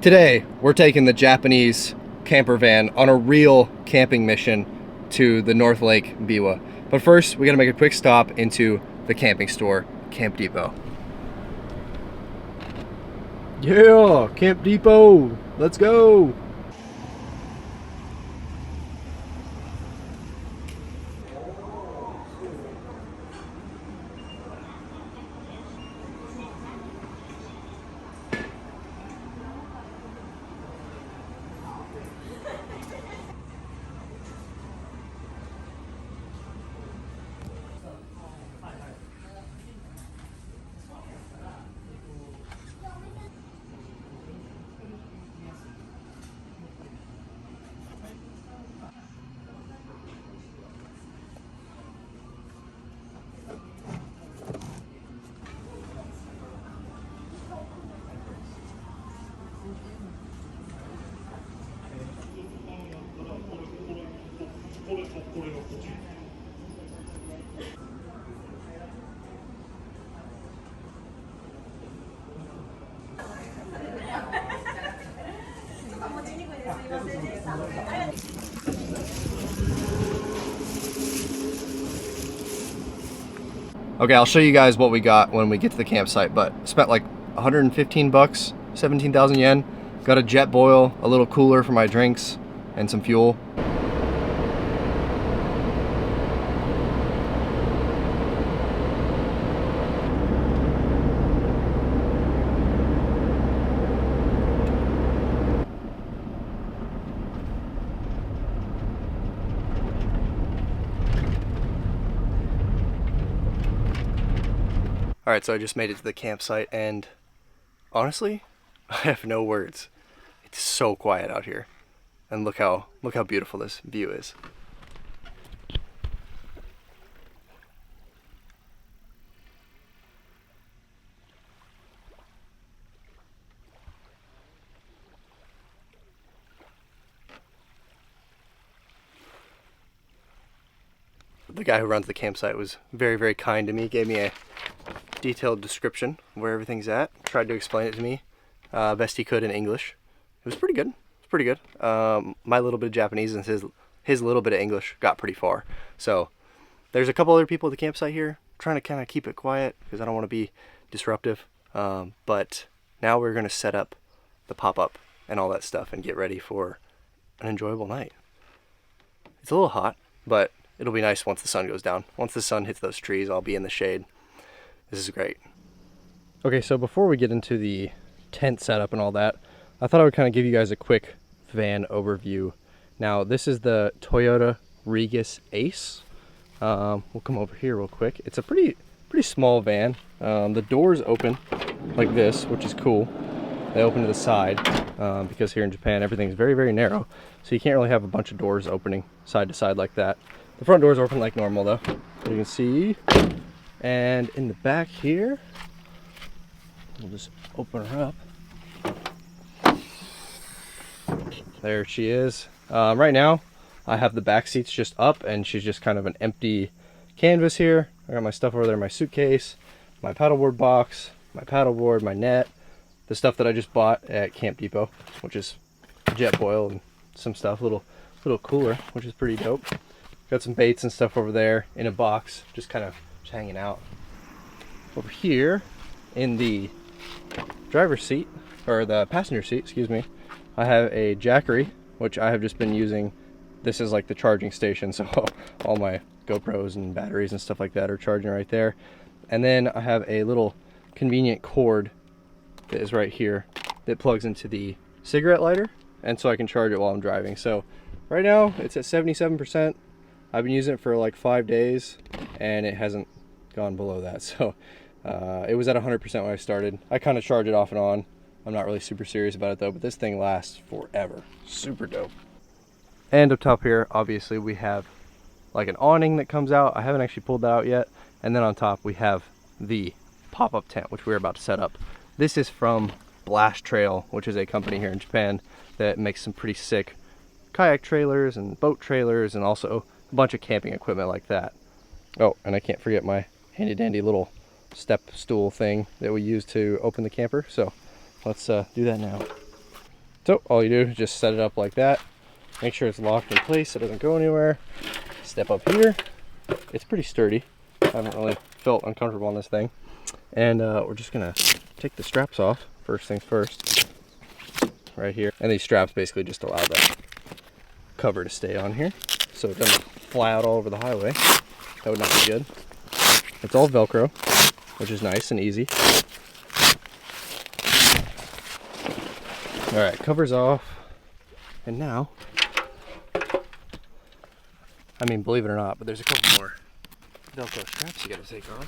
Today, we're taking the Japanese camper van on a real camping mission to the North Lake Biwa. But first, we gotta make a quick stop into the camping store, Camp Depot. Yeah, Camp Depot, let's go. Okay, I'll show you guys what we got when we get to the campsite, but spent like 115 bucks, 17,000 yen. Got a jet boil, a little cooler for my drinks, and some fuel. Alright, so I just made it to the campsite, and honestly, I have no words. It's so quiet out here. And look how beautiful this view is. The guy who runs the campsite was very, very kind to me, gave me a detailed description of where everything's at, tried to explain it to me best he could in English. It was pretty good. It's pretty good. My little bit of Japanese and his little bit of English got pretty far. So there's a couple other people at the campsite here, trying to kind of keep it quiet because I don't want to be disruptive. But now we're going to set up the pop-up and all that stuff and get ready for an enjoyable night. It's a little hot, but it'll be nice once the sun goes down. Once the sun hits those trees, I'll be in the shade. This is great. Okay, so before we get into the tent setup and all that, I thought I would kind of give you guys a quick van overview. Now, this is the Toyota Regis Ace. We'll come over here real quick. It's a pretty small van. The doors open like this, which is cool. They open to the side because here in Japan, everything's very, very narrow. So you can't really have a bunch of doors opening side to side like that. The front doors open like normal though, you can see. And in the back here, we'll just open her up. There she is. Right now, I have the back seats just up and she's just kind of an empty canvas here. I got my stuff over there, my suitcase, my paddleboard box, my paddleboard, my net, the stuff that I just bought at Camp Depot, which is jet boil and some stuff, little cooler, which is pretty dope. Got some baits and stuff over there in a box, just kind of hanging out. Over here in the driver's seat, or the passenger seat, excuse me, I have a Jackery, which I have just been using. This is like the charging station, so all my GoPros and batteries and stuff like that are charging right there. And then I have a little convenient cord that is right here that plugs into the cigarette lighter, and so I can charge it while I'm driving. So right now it's at 77%. I've been using it for like 5 days and it hasn't gone below that. So it was at 100% when I started. I kind of charge it off and on. I'm not really super serious about it though, but this thing lasts forever. Super dope. And up top here, obviously we have like an awning that comes out. I haven't actually pulled that out yet. And then on top we have the pop-up tent, which we're about to set up. This is from Blast Trail, which is a company here in Japan that makes some pretty sick kayak trailers and boat trailers and also a bunch of camping equipment like that. Oh, and I can't forget my handy dandy little step stool thing that we use to open the camper. So let's do that now. So all you do is just set it up like that. Make sure it's locked in place so it doesn't go anywhere. Step up here. It's pretty sturdy. I haven't really felt uncomfortable on this thing. And we're just gonna take the straps off, first things first, right here. And these straps basically just allow the cover to stay on here so it doesn't fly out all over the highway. That would not be good. It's all Velcro, which is nice and easy. All right, cover's off. And now, I mean, believe it or not, but there's a couple more Velcro straps you gotta take off.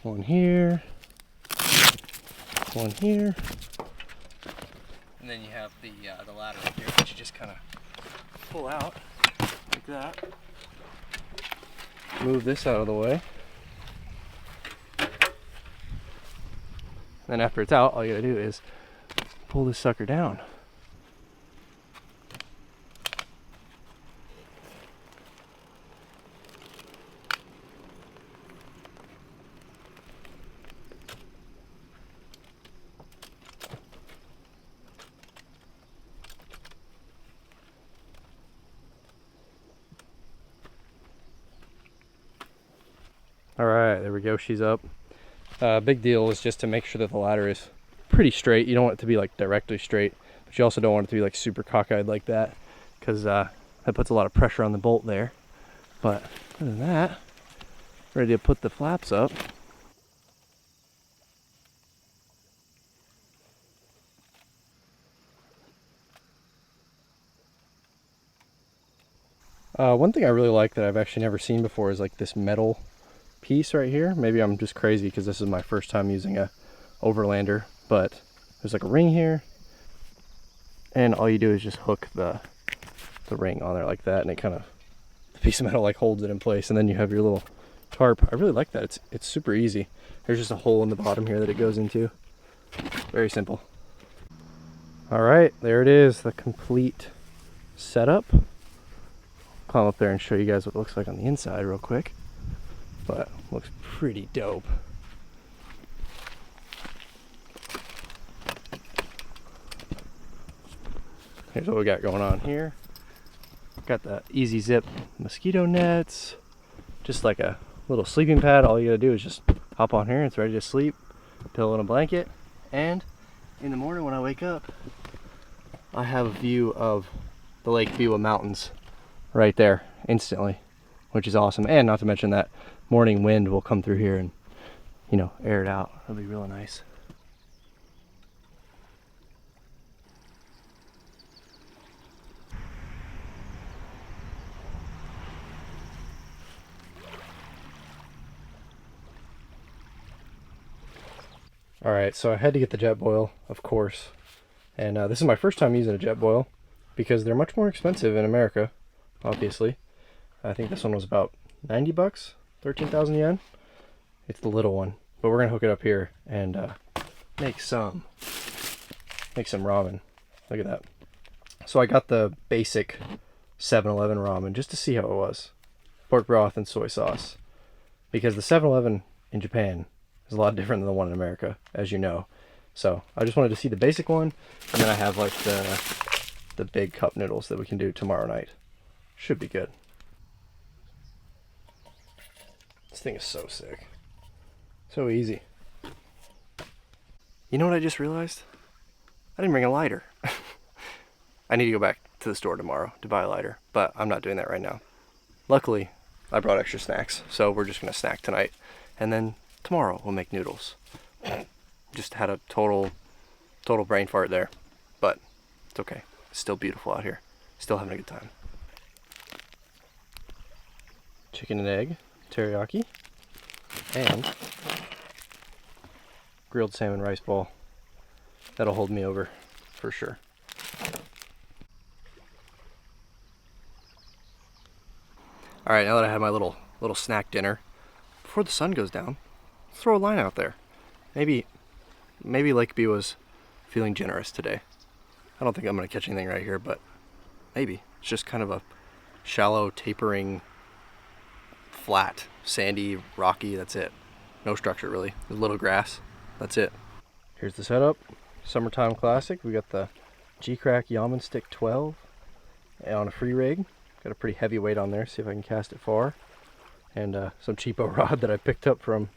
One here, one here. And then you have the ladder right here, which you just kind of pull out like that. Move this out of the way. Then after it's out, all you gotta do is pull this sucker down. All right, there we go, she's up. Big deal is just to make sure that the ladder is pretty straight. You don't want it to be like directly straight, but you also don't want it to be like super cockeyed like that, because that puts a lot of pressure on the bolt there. But other than that, ready to put the flaps up. One thing I really like that I've actually never seen before is like this metal piece right here. Maybe I'm just crazy because this is my first time using a Overlander, but there's like a ring here, and all you do is just hook the ring on there like that, and it kind of, the piece of metal like holds it in place, and then you have your little tarp. I really like that. It's super easy. There's just a hole in the bottom here that it goes into. Very simple. All right, there it is, the complete setup. Climb up there and show you guys what it looks like on the inside real quick. But looks pretty dope. Here's what we got going on here. Got the Easy Zip mosquito nets, just like a little sleeping pad. All you gotta do is just hop on here and it's ready to sleep. Pillow and a blanket. And in the morning when I wake up, I have a view of the Lake Biwa Mountains right there instantly, which is awesome. And not to mention that morning wind will come through here and, you know, air it out. It'll be real nice. All right, so I had to get the Jetboil, of course. And this is my first time using a Jetboil because they're much more expensive in America, obviously. I think this one was about 90 bucks, 13,000 yen. It's the little one, but we're gonna hook it up here and make some ramen. Look at that. So I got the basic 7-Eleven ramen just to see how it was. Pork broth and soy sauce. Because the 7-Eleven in Japan is a lot different than the one in America, as you know. So I just wanted to see the basic one, and then I have like the big cup noodles that we can do tomorrow night. Should be good. This thing is so sick. So easy. You know what I just realized? I didn't bring a lighter. I need to go back to the store tomorrow to buy a lighter, but I'm not doing that right now. Luckily, I brought extra snacks, so we're just gonna snack tonight, and then tomorrow we'll make noodles. Just had a total brain fart there, but it's okay. It's still beautiful out here. Still having a good time. Chicken and egg, teriyaki, and grilled salmon rice ball. That'll hold me over for sure. All right, now that I have my little snack dinner, before the sun goes down, let's throw a line out there. Maybe Lake Biwa's feeling generous today. I don't think I'm gonna catch anything right here, but maybe. It's just kind of a shallow, tapering, flat, sandy, rocky, that's it. No structure really. A little grass, that's it. Here's the setup. Summertime classic. We got the G-Crack Yaman Stick 12 on a free rig. Got a pretty heavy weight on there. See if I can cast it far. And some cheapo rod that I picked up from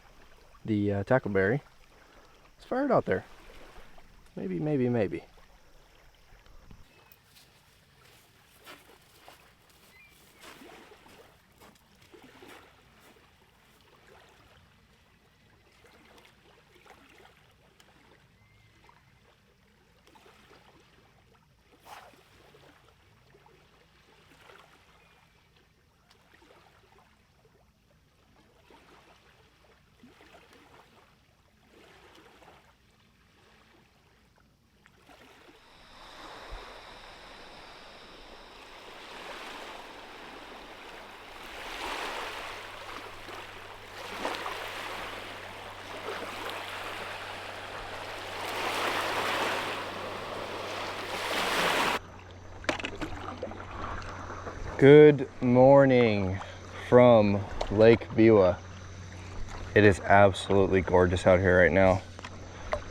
the Tackleberry. Let's fire it out there. Maybe. Good morning from Lake Biwa. It is absolutely gorgeous out here right now.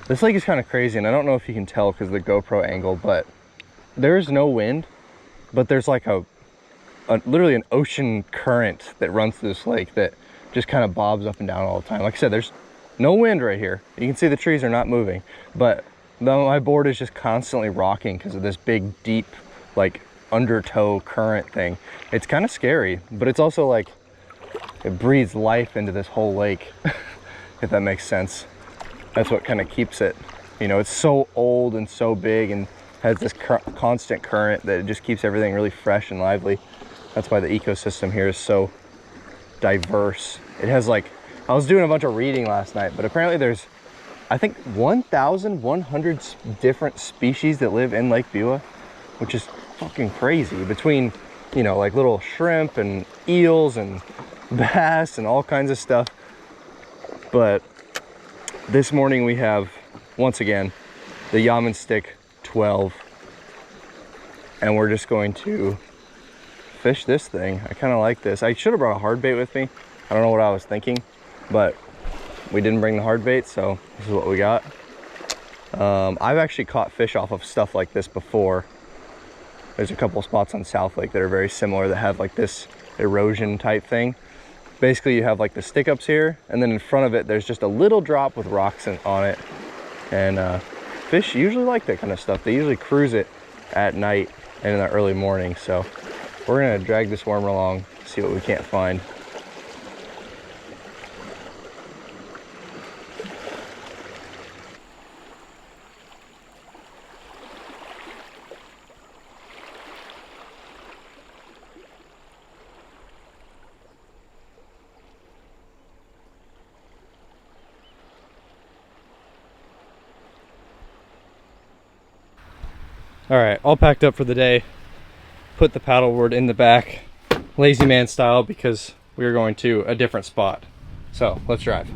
This lake is kind of crazy, and I don't know if you can tell because of the GoPro angle, but there is no wind, but there's like literally an ocean current that runs through this lake that just kind of bobs up and down all the time. Like I said, there's no wind right here. You can see the trees are not moving, but my board is just constantly rocking because of this big, deep, like undertow current thing. It's kind of scary, but it's also like it breathes life into this whole lake. If that makes sense. That's what kind of keeps it, you know, it's so old and so big and has this constant current that it just keeps everything really fresh and lively. That's why the ecosystem here is so diverse. It has like, I was doing a bunch of reading last night, but apparently there's, I think 1,100 different species that live in Lake Biwa, which is fucking crazy, between, you know, like little shrimp and eels and bass and all kinds of stuff. But this morning we have, once again, the Yaman Stick 12, and we're just going to fish this thing. I kind of like this. I should have brought a hard bait with me. I don't know what I was thinking, but we didn't bring the hard bait, so this is what we got. I've actually caught fish off of stuff like this before. There's a couple spots on South Lake that are very similar that have like this erosion type thing. Basically you have like the stick ups here, and then in front of it there's just a little drop with rocks on it, and fish usually like that kind of stuff. They usually cruise it at night and in the early morning. So we're gonna drag this worm along, see what we can't find. All right, all packed up for the day. Put the paddleboard in the back, lazy man style, because we're going to a different spot. So let's drive.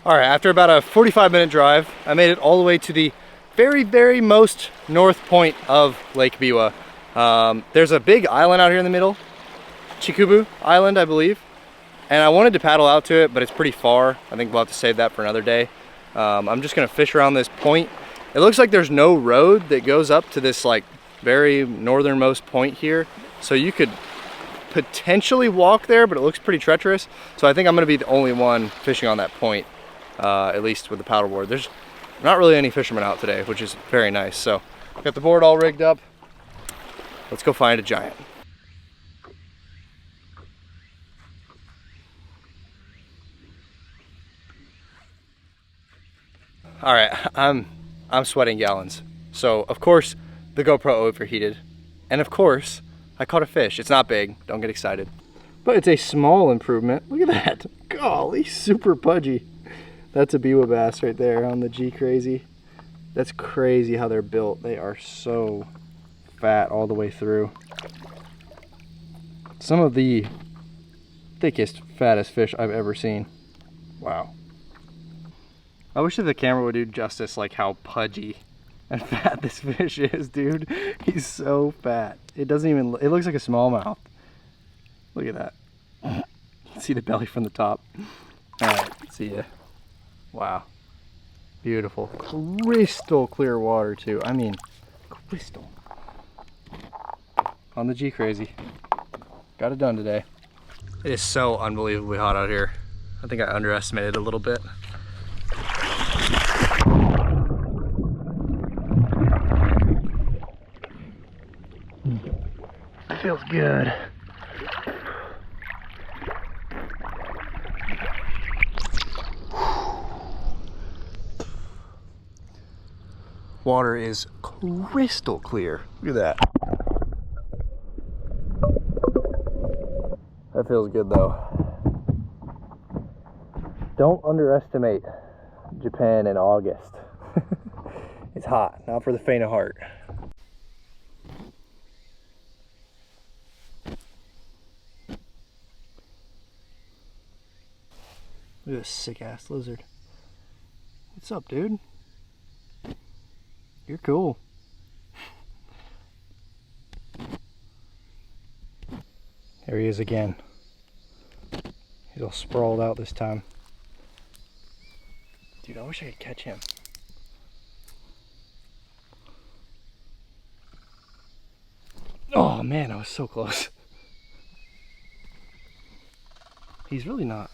All right, after about a 45-minute drive, I made it all the way to the very most north point of Lake Biwa. There's a big island out here in the middle, Chikubu Island, I believe, and I wanted to paddle out to it, but it's pretty far. I think we'll have to save that for another day. I'm just gonna fish around this point. It looks like there's no road that goes up to this like very northernmost point here, so you could potentially walk there, but it looks pretty treacherous. So I think I'm gonna be the only one fishing on that point, at least with the paddleboard. There's not really any fishermen out today, which is very nice. So got the board all rigged up. Let's go find a giant. All right, I'm sweating gallons. So of course the GoPro overheated, and of course I caught a fish. It's not big, don't get excited, but it's a small improvement. Look at that, golly, super pudgy. That's a Biwa bass right there on the G Crazy. That's crazy how they're built. They are so fat all the way through. Some of the thickest, fattest fish I've ever seen. Wow. I wish that the camera would do justice like how pudgy and fat this fish is, dude. He's so fat. It doesn't even, it looks like a smallmouth. Look at that. You can see the belly from the top. All right, see ya. Wow. Beautiful. Crystal clear water too. I mean, crystal. On the G Crazy. Got it done today. It is so unbelievably hot out here. I think I underestimated a little bit. It feels good. Water is crystal clear. Look at that. That feels good though. Don't underestimate Japan in August. It's hot, not for the faint of heart. Look at this sick ass lizard. What's up, dude? You're cool. There he is again. He's all sprawled out this time. Dude, I wish I could catch him. Oh man, I was so close. He's really not.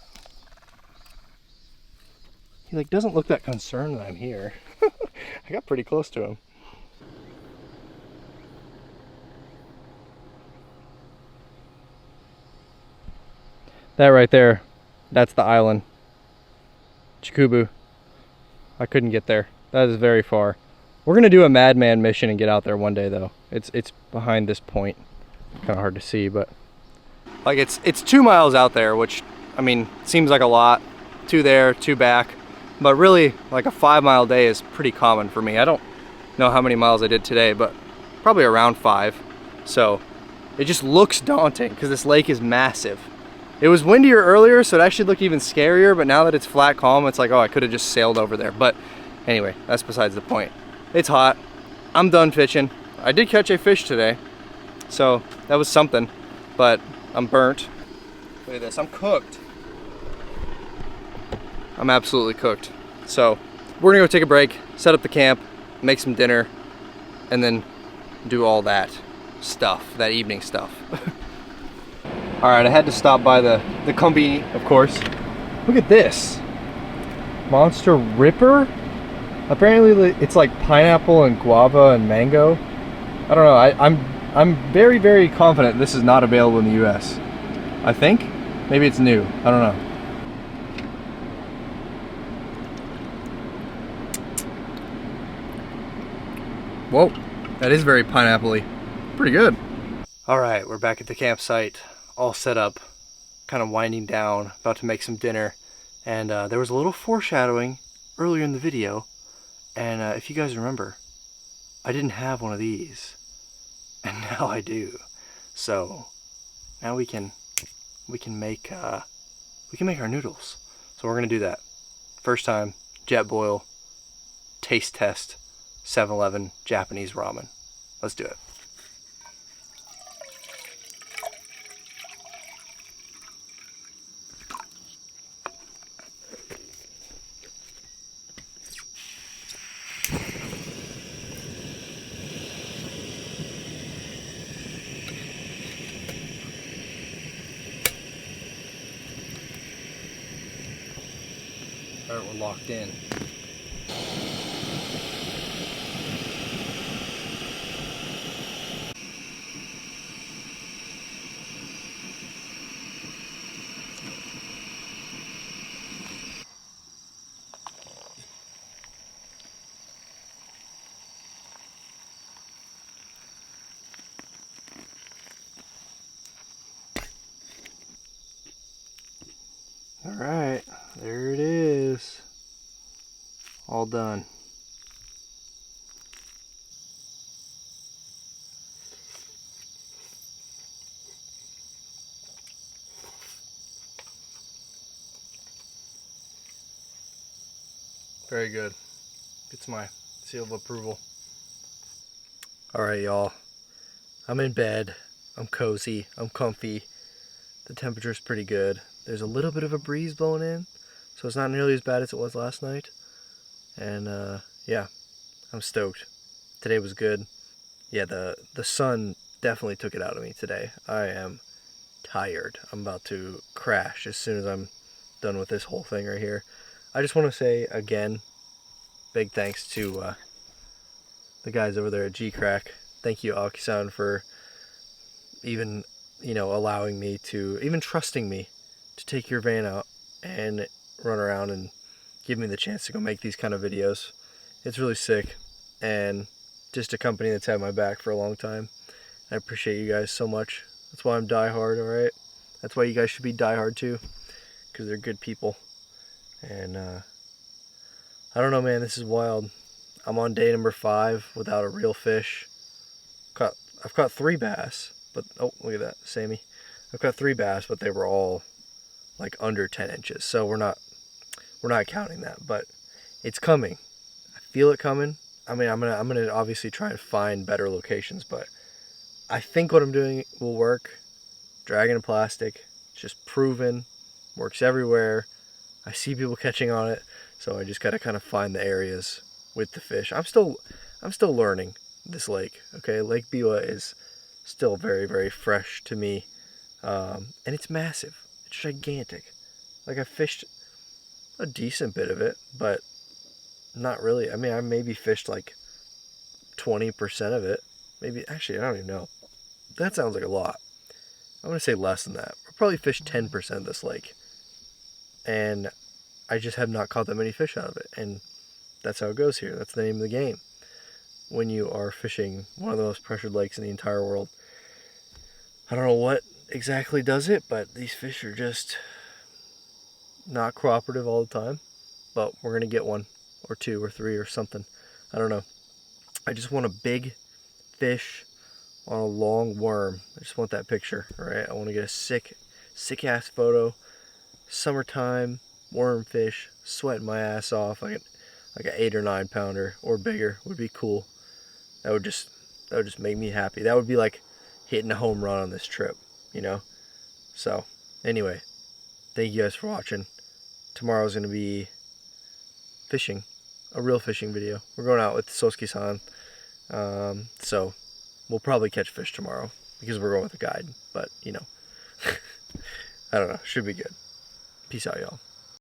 He like doesn't look that concerned that I'm here. I got pretty close to him. That right there, that's the island. Chikubu. I couldn't get there. That is very far. We're gonna do a Madman mission and get out there one day though. It's behind this point. Kind of hard to see, but like it's 2 miles out there, which I mean seems like a lot. 2 there, 2 back, but really like a 5-mile day is pretty common for me. I don't know how many miles I did today, but probably around 5. So it just looks daunting because this lake is massive. It was windier earlier, so it actually looked even scarier, but now that it's flat calm, it's like, oh, I could have just sailed over there. But anyway, that's besides the point. It's hot. I'm done fishing. I did catch a fish today, so that was something, but I'm burnt. Look at this, I'm cooked. I'm absolutely cooked. So we're gonna go take a break, set up the camp, make some dinner, and then do all that stuff, that evening stuff. All right, I had to stop by the Combini, of course. Look at this. Monster Ripper? Apparently it's like pineapple and guava and mango. I don't know, I'm very, very confident this is not available in the US. I think. Maybe it's new, I don't know. Whoa, that is very pineapple-y. Pretty good. All right, we're back at the campsite, all set up, kind of winding down, about to make some dinner. And there was a little foreshadowing earlier in the video. And if you guys remember, I didn't have one of these. And now I do. So now we can make our noodles. So we're gonna do that. First time, Jetboil, taste test, 7-Eleven Japanese ramen. Let's do it. All right, we're locked in. All right, there it is. All done. Very good. Gets my seal of approval. Alright, y'all. I'm in bed. I'm cozy. I'm comfy. The temperature's pretty good. There's a little bit of a breeze blowing in, so it's not nearly as bad as it was last night. And yeah, I'm stoked. Today was good. Yeah, the sun definitely took it out of me today. I am tired. I'm about to crash as soon as I'm done with this whole thing right here. I just want to say again, big thanks to the guys over there at G-Crack. Thank you, Akisan, for even, allowing me to, even trusting me to take your van out and run around and give me the chance to go make these kind of videos. It's really sick, and just a company that's had my back for a long time. I appreciate you guys so much. That's why I'm diehard, alright? That's why you guys should be diehard too, because they're good people. And I don't know, man, this is wild. I'm on day number 5 without a real fish. I've caught 3 bass, but oh, look at that, Sammy. I've caught 3 bass, but they were all like under 10 inches, so we're not counting that, but it's coming. I feel it coming. I mean, I'm gonna obviously try and find better locations, but I think what I'm doing will work. Dragon and plastic, just proven, works everywhere. I see people catching on it, so I just gotta kind of find the areas with the fish. I'm still learning this lake. Okay, Lake Biwa is still very, very fresh to me, and it's massive. It's gigantic. Like, I fished a decent bit of it, but not really. I mean, I maybe fished like 20% of it. Maybe, actually, I don't even know. That sounds like a lot. I'm gonna say less than that. I probably fished 10% of this lake, and I just have not caught that many fish out of it. And that's how it goes here. That's the name of the game. When you are fishing one of the most pressured lakes in the entire world, I don't know what exactly does it, but these fish are just not cooperative all the time. But we're gonna get one or 2 or 3 or something. I don't know. I just want a big fish on a long worm. I just want that picture, right? I want to get a sick ass photo. Summertime, worm fish, sweating my ass off, like an 8 or 9 pounder or bigger would be cool. That would just make me happy. That would be like hitting a home run on this trip, you know? So, anyway, thank you guys for watching. Tomorrow's going to be fishing, a real fishing video. We're going out with Sosuke-san, so we'll probably catch fish tomorrow because we're going with a guide, but, I don't know, should be good. Peace out, y'all.